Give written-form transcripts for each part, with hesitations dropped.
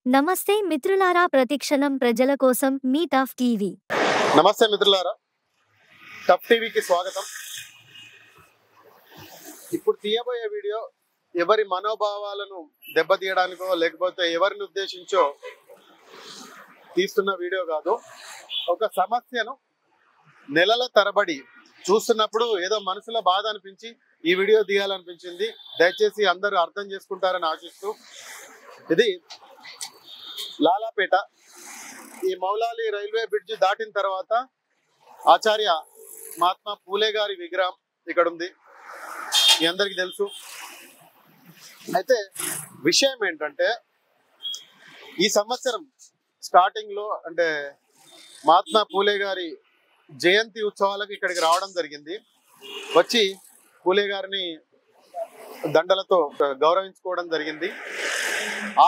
నమస్తే మిత్రులారా, ప్రతిక్షణం ప్రజల కోసం మీ టఫ్ టీవీ. నమస్తే మిత్రులారా, టఫ్ టీవీకి స్వాగతం. ఇప్పుడు తీయబోయే వీడియో ఎవరి మనోభావాలను దెబ్బతీయడానికో లేకపోతే ఎవరిని ఉద్దేశించో తీస్తున్న వీడియో కాదు. ఒక సమస్యను నెలల తరబడి చూస్తున్నప్పుడు ఏదో మనసులో బాధ అనిపించి ఈ వీడియో తీయాలనిపించింది. దయచేసి అందరూ అర్థం చేసుకుంటారని ఆశిస్తూ, ఇది లాలాపేట. ఈ మౌలాలి రైల్వే బ్రిడ్జ్ దాటిన తర్వాత ఆచార్య మహాత్మా పూలే గారి విగ్రహం ఇక్కడ ఉంది, మీ అందరికి తెలుసు. అయితే విషయం ఏంటంటే, ఈ సంవత్సరం స్టార్టింగ్ లో అంటే మహాత్మా పూలే గారి జయంతి ఉత్సవాలకు ఇక్కడికి రావడం జరిగింది. వచ్చి పూలే గారిని దండలతో గౌరవించుకోవడం జరిగింది.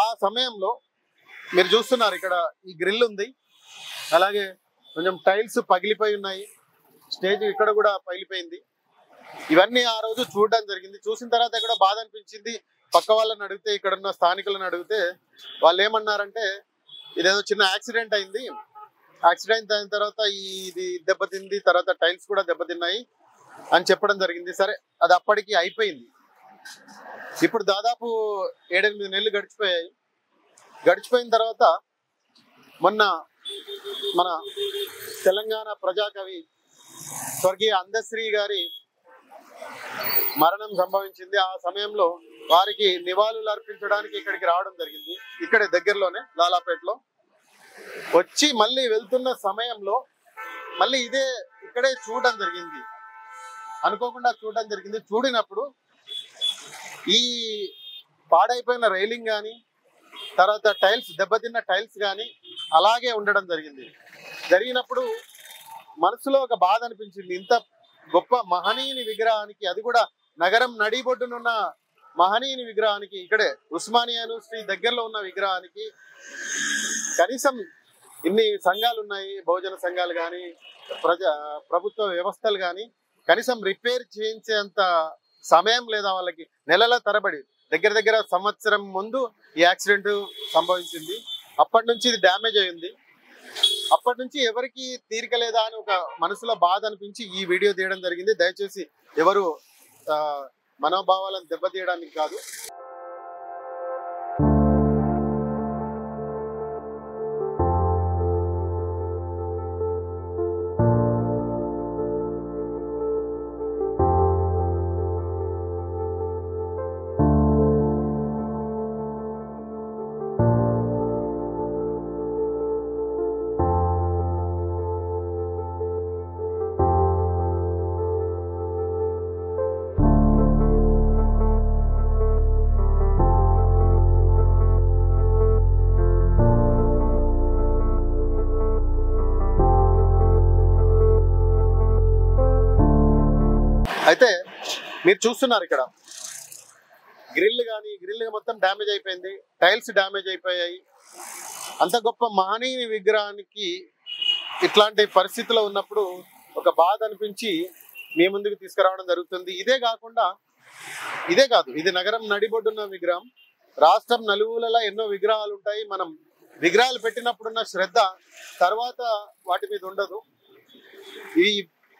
ఆ సమయంలో మీరు చూస్తున్నారు, ఇక్కడ ఈ గ్రిల్ ఉంది, అలాగే కొంచెం టైల్స్ పగిలిపోయి ఉన్నాయి, స్టేజ్ ఇక్కడ కూడా పగిలిపోయింది. ఇవన్నీ ఆ రోజు చూడడం జరిగింది. చూసిన తర్వాత ఇక్కడ బాధ అనిపించింది. పక్క వాళ్ళని అడిగితే, ఇక్కడున్న స్థానికులను అడిగితే వాళ్ళు ఏమన్నారంటే, ఇదేదో చిన్న యాక్సిడెంట్ అయింది, యాక్సిడెంట్ అయిన తర్వాత ఇది దెబ్బతింది, తర్వాత టైల్స్ కూడా దెబ్బతిన్నాయి అని చెప్పడం జరిగింది. సరే, అది అప్పటికి అయిపోయింది. ఇప్పుడు దాదాపు 7-8 నెలలు గడిచిపోయాయి. గడిచిపోయిన తర్వాత మొన్న మన తెలంగాణ ప్రజాకవి స్వర్గీయ అందశ్రీ గారి మరణం సంభవించింది. ఆ సమయంలో వారికి నివాళులు అర్పించడానికి ఇక్కడికి రావడం జరిగింది. ఇక్కడే దగ్గరలోనే లాలాపేటలో వచ్చి మళ్ళీ వెళ్తున్న సమయంలో మళ్ళీ ఇక్కడే చూడడం జరిగింది. అనుకోకుండా చూడడం జరిగింది. చూడినప్పుడు ఈ పాడైపోయిన రైలింగ్ కానీ, తర్వాత టైల్స్ దెబ్బతిన్న టైల్స్ కానీ అలాగే ఉండడం జరిగినప్పుడు మనసులో ఒక బాధ అనిపించింది. ఇంత గొప్ప మహనీయుని విగ్రహానికి, అది కూడా నగరం నడిబొడ్డునున్న మహనీయుని విగ్రహానికి, ఇక్కడే ఉస్మానియా యూనివర్సిటీ దగ్గరలో ఉన్న విగ్రహానికి కనీసం ఇన్ని సంఘాలు ఉన్నాయి, బహుజన సంఘాలు కానీ ప్రభుత్వ వ్యవస్థలు కానీ కనీసం రిపేర్ చేయించేంత సమయం లేదా వాళ్ళకి. నెలల తరబడి దగ్గర సంవత్సరం ముందు ఈ యాక్సిడెంట్ సంభవించింది. అప్పటి నుంచి ఇది డ్యామేజ్ అయింది. అప్పటి నుంచి ఎవరికి తీరిక లేదా అని ఒక మనసులో బాధ అనిపించి ఈ వీడియో తీయడం జరిగింది. దయచేసి ఎవరు మనోభావాలను దెబ్బతీయడానికి కాదు. అయితే మీరు చూస్తున్నారు, ఇక్కడ గ్రిల్ మొత్తం డ్యామేజ్ అయిపోయింది, టైల్స్ డ్యామేజ్ అయిపోయాయి. అంత గొప్ప మహనీయుని విగ్రహానికి ఇట్లాంటి పరిస్థితిలో ఉన్నప్పుడు ఒక బాధ అనిపించి మీ ముందుకు తీసుకురావడం జరుగుతుంది. ఇదే కాదు, ఇది నగరం నడిబొడ్డున్న విగ్రహం. రాష్ట్రం నలుమూలలా ఎన్నో విగ్రహాలు ఉంటాయి. మనం విగ్రహాలు పెట్టినప్పుడున్న శ్రద్ధ తర్వాత వాటి మీద ఉండదు. ఈ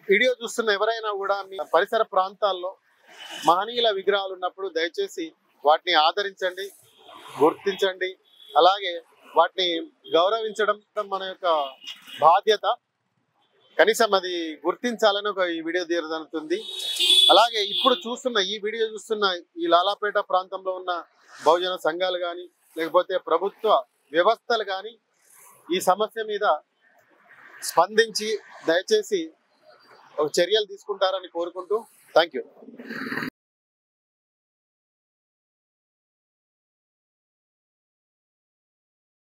వీడియో చూస్తున్న ఎవరైనా కూడా మీ పరిసర ప్రాంతాల్లో మహనీయుల విగ్రహాలు ఉన్నప్పుడు దయచేసి వాటిని ఆదరించండి, గుర్తించండి. అలాగే వాటిని గౌరవించడం మన యొక్క బాధ్యత. కనీసం అది గుర్తించాలని ఈ వీడియో తీయజరుగుతుంది. అలాగే ఇప్పుడు ఈ వీడియో చూస్తున్న ఈ లాలాపేట ప్రాంతంలో ఉన్న బహుజన సంఘాలు కానీ లేకపోతే ప్రభుత్వ వ్యవస్థలు కానీ ఈ సమస్య మీద స్పందించి దయచేసి చర్యలు తీసుకుంటారని కోరుకుంటూ, థ్యాంక్ యూ.